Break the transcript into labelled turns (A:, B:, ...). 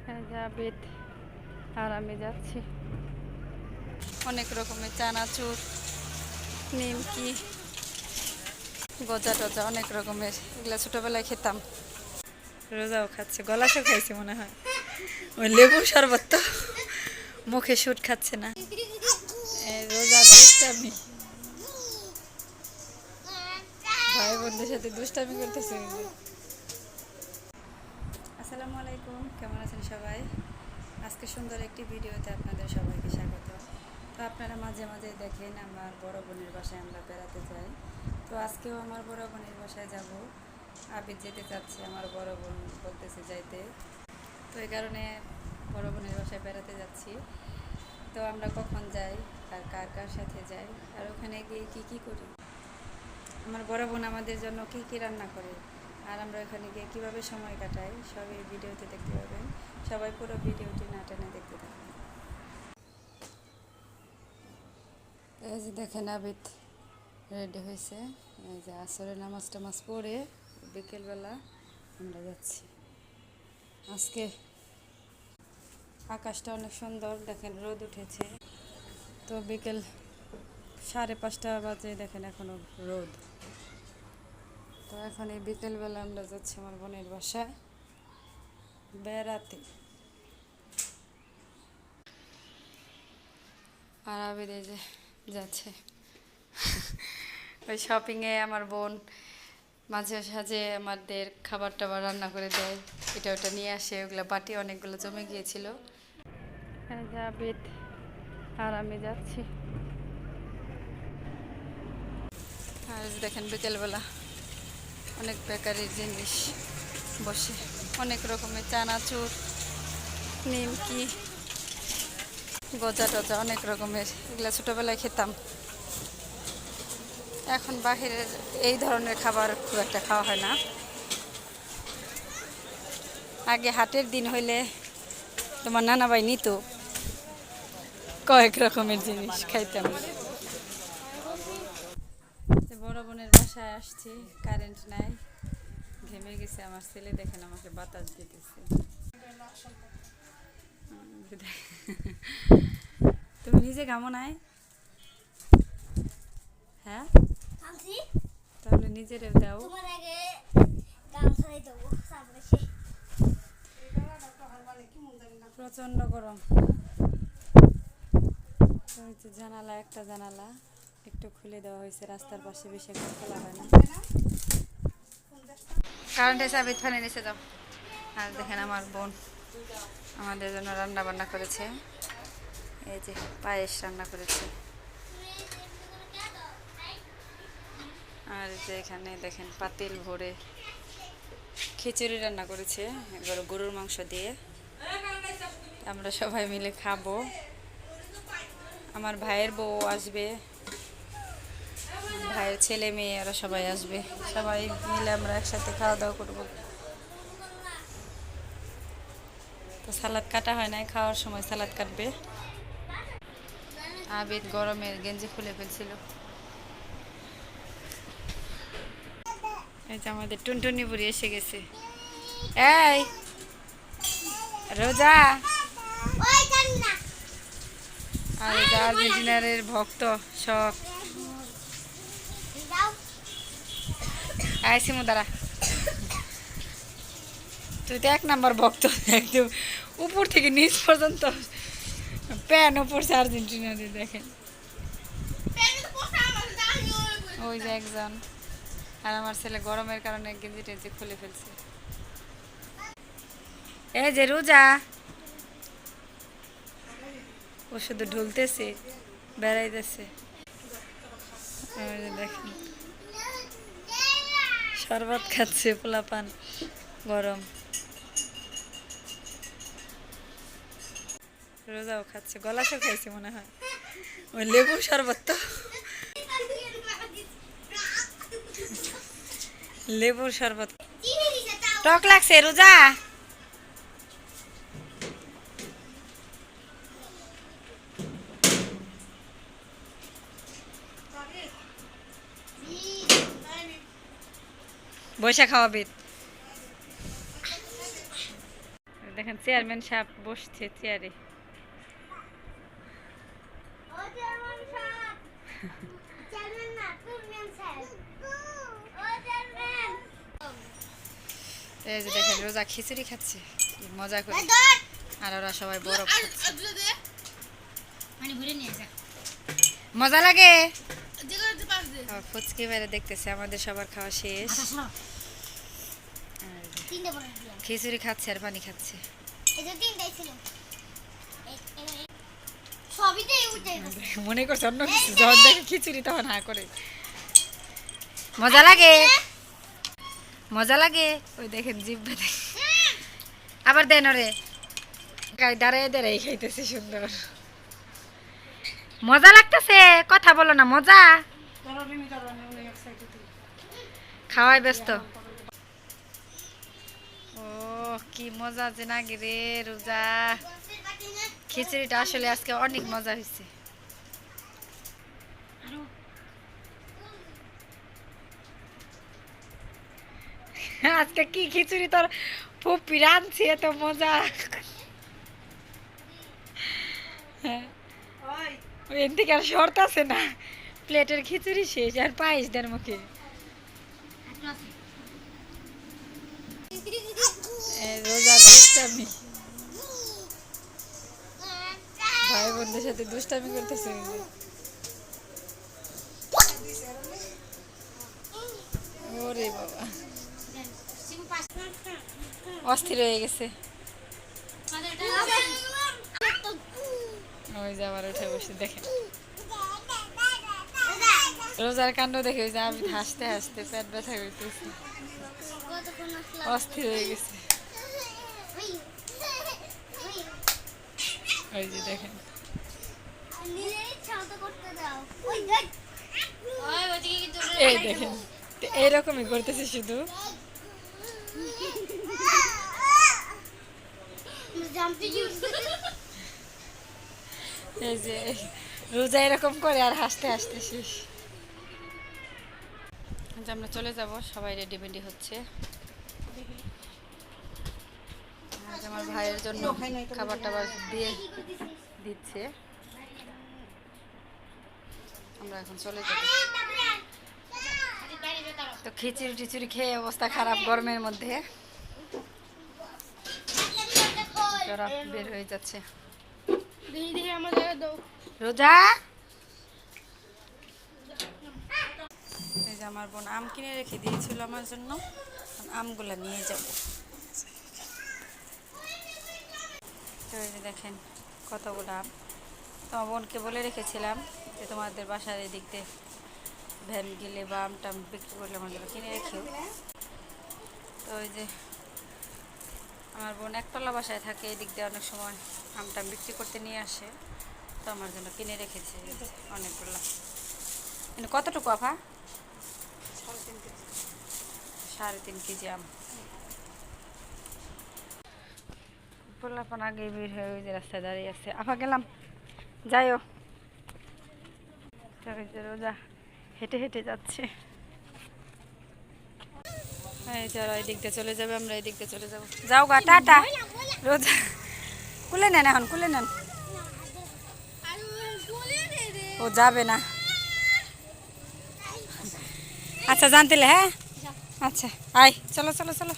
A: জাবেদ আর আমি যাচ্ছি। অনেক রকমের চানাচুর, নিমকি, গজা টজা অনেক রকমের, এগুলো ছোটবেলায় খেতাম। রোজাও খাচ্ছে, গলাসও খাইছে মনে হয়। ওই লেবুর শরবত তো মুখে শুট খাচ্ছে না। রোজার দুষ্টামি, ভাই বোনদের সাথে দুষ্টামি করতেছে। আসসালামু আলাইকুম, কেমন আছেন সবাই? আজকে সুন্দর একটি ভিডিওতে আপনাদের সবাইকে স্বাগত। তো আপনারা মাঝে মাঝে দেখেন আমার বড় বোনের বাসায় আমরা বেড়াতে যাই। তো আজকেও আমার বড় বোনের বাসায় যাব। আবিদ যেতে চাচ্ছে, আমার বড় বোন বলতেছে যাইতে। তো এই কারণে বড় বোনের বাসায় বেড়াতে যাচ্ছি। তো আমরা কখন যাই আর কার কার সাথে যাই আর ওখানে গিয়ে কি কি করি, আমার বড় বোন আমাদের জন্য কি কি রান্না করে, আর আমরা ওখানে গিয়ে কীভাবে সময় কাটাই, সব এই ভিডিওতে দেখতে পাবেন। সবাই পুরো ভিডিওটি না টেনে দেখতে থাকবেন। এই যে দেখেন আবিদ রেডি হয়েছে, এই যে আসরের নামাজ টামাজ পড়ে বিকেলবেলা আমরা যাচ্ছি। আজকে আকাশটা অনেক সুন্দর, দেখেন রোদ উঠেছে। তো বিকেল 5:30 বাজে, দেখেন এখনো রোদ। তো এখন এই বিকেলবেলা আমরা যাচ্ছি আমার বোনের বাসায় বেড়াতে। আর আবিদ এই যে যাচ্ছে ওই শপিংয়ে। আমার বোন মাঝে সাঝে আমাদের খাবার টাবার রান্না করে দেয়, এটা ওটা নিয়ে আসে। ওগুলো বাটি অনেকগুলো জমে গিয়েছিল। আবিদ আর আমি যাচ্ছি। আর দেখেন বিকেলবেলা অনেক বেকারির জিনিস বসে, অনেক রকমের চানাচুর, নিমকি, গজা টজা অনেক রকমের, এগুলো ছোটোবেলায় খেতাম। এখন বাহিরের এই ধরনের খাবার খুব একটা খাওয়া হয় না। আগে হাটের দিন হইলে তোমার নানা ভাই নিত, কয়েক রকমের জিনিস খাইতাম। বড় বোনের বাসায় আসছি, কারেন্ট নাই, ঘেমে গেছে আমার ছেলে। দেখেন আমাকে বাতাস দিতেছে। তুমি নিজে ঘামো নাই? হ্যাঁ, তাহলে নিজের দাও। প্রচন্ড গরম। জানালা, একটা জানালা একটু খুলে দেওয়া হয়েছে, রাস্তার পাশে বেশি একটা খোলা হয় না। কারেন্ট এসে আবিদ ফানে নিচে যাও। আর দেখেন আমার বোন আমাদের জন্য রান্না বান্না করেছে। এই যে পায়েস রান্না করেছে। আর যে এখানে দেখেন পাতিল ভরে খিচুড়ি রান্না করেছে গরুর মাংস দিয়ে। আমরা সবাই মিলে খাবো। আমার ভাইয়ের বউ আসবে, ভাইয়ের ছেলে মেয়ে, ওরা সবাই আসবে। সবাই মিলে আমরা একসাথে খাওয়া দাওয়া করবো। তো সালাদ কাটা হয় নাই, খাওয়ার সময় সালাদ কাটবে। আবিদ গরমের গেঞ্জি খুলে ফেলছিল। এই যে আমাদের টুনটুনি বুড়ি এসে গেছে। এই রোজা, আর আর্জেন্টিনার ভক্ত সব আইসি মুদারা। তুই তো 1 নম্বর ভক্ত, একদম উপর থেকে নিচ পর্যন্ত প্যান পড়ছে আর্জেন্টিনারে। দেখেন ওই যে একজন। আর আমার ছেলে গরমের কারণে গেঞ্জি টেঞ্জি খুলে ফেলছে। এই যে রোজা, ও শুধু ঢুলতেছে, বেড়াইতেছে। দেখেন শরবত খাচ্ছে পোলাপান, গরম। রোজাও খাচ্ছে, গলাসও খাইছে মনে হয়। ওই লেবুর শরবত তো, লেবুর শরবত টক লাগছে। রোজা বৈশা খাওয়াবি। দেখেন চেয়ারম্যান সাহেব বসছে চেয়ারে। এই যে দেখেন রোজা খিচুড়ি খাচ্ছে কি মজা করে, আর ওরা সবাই বরফ খাচ্ছে। মজা লাগে। ফুচকি বাইরে দেখতেছে, আমাদের সবার খাওয়া শেষ। খিচুড়ি খাচ্ছে আর পানি খাচ্ছে। মনে করছে অন্য কিছু, যখন দেখে খিচুড়ি তখন হা করে। মজা লাগে, মজা লাগে। ওই দেখেন জিভটা দেখ, আবার দেন ওরে। দাঁড়ায় দাঁড়াই খাইতেছে সুন্দর, মজা লাগতেছে। কথা বলো না, মজা খাওয়াই ব্যস্ত। ও কি মজা যে না রে রোজা। খিচুড়িটা আসলে আজকে অনেক মজা হয়েছে। আজকে কি খিচুড়ি তোর ফুপি রাঁধছে, এত মজা। এর থেকে আর শর্ত আছে না, প্লেটের খিচুড়ি শেষ আর পায়েস দেন মুখে। রোজার দুষ্টামি, ভাই বোনদের সাথে দুষ্টামি করতেছে। ওরে বাবা, অস্থির হয়ে গেছে। ওই যে আবার উঠে বসে দেখেন রোজার কাণ্ড দেখে, ওই যে আমি হাসতে হাসতে পেট ব্যথা করতেছি, অস্থির হয়ে গেছে। ওই যে দেখেন এই দেখেন এইরকমই করতেছে শুধু। এই যে রোজা এরকম করে আর হাসতে হাসতে শেষ। আমরা চলে যাব, সবাই রেডি মেডি হচ্ছে। আমার ভাইয়ের জন্য খাবার টাবার দিয়ে দিচ্ছে, আমরা এখন চলে যাব। তো খিচুড়ি টিচুড়ি খেয়ে অবস্থা খারাপ গরমের মধ্যে, বের হয়ে যাচ্ছে। রোজা এই যে আমার বোন আম কিনে রেখে দিয়েছিল আমার জন্য, আমগুলা নিয়ে যাব। তো এই যে দেখেন কতগুলো আম, তোমার বোনকে বলে রেখেছিলাম যে তোমাদের বাসার এদিক দিয়ে ভ্যান গেলে বা আমটা বিক্রি করলে আমার জন্য কিনে রেখেও। তো ওই যে আমার বোন একতলা বাসায় থাকে, এদিক দিয়ে অনেক সময় আমটা বিক্রি করতে নিয়ে আসে, তো আমার জন্য কিনে রেখেছে অনেকগুলো। কিন্তু কতটুকু আফা? 3.5 কেজি আম। পোলাপান আগে বের হয়ে ওই যে রাস্তায় দাঁড়িয়ে আছে। আফা গেলাম, যাইও। রোজা হেঁটে হেঁটে যাচ্ছে। এই যারা এই দিক দিয়ে চলে যাবে, আমরা এই দিক দিয়ে চলে যাবো। যাও গা, টাটা। রোজা খুলে নেন, এখন খুলে নেন। ও যাবে না, আচ্ছা জানতেলে। হ্যাঁ আচ্ছা আয়, চলো চলো চলো।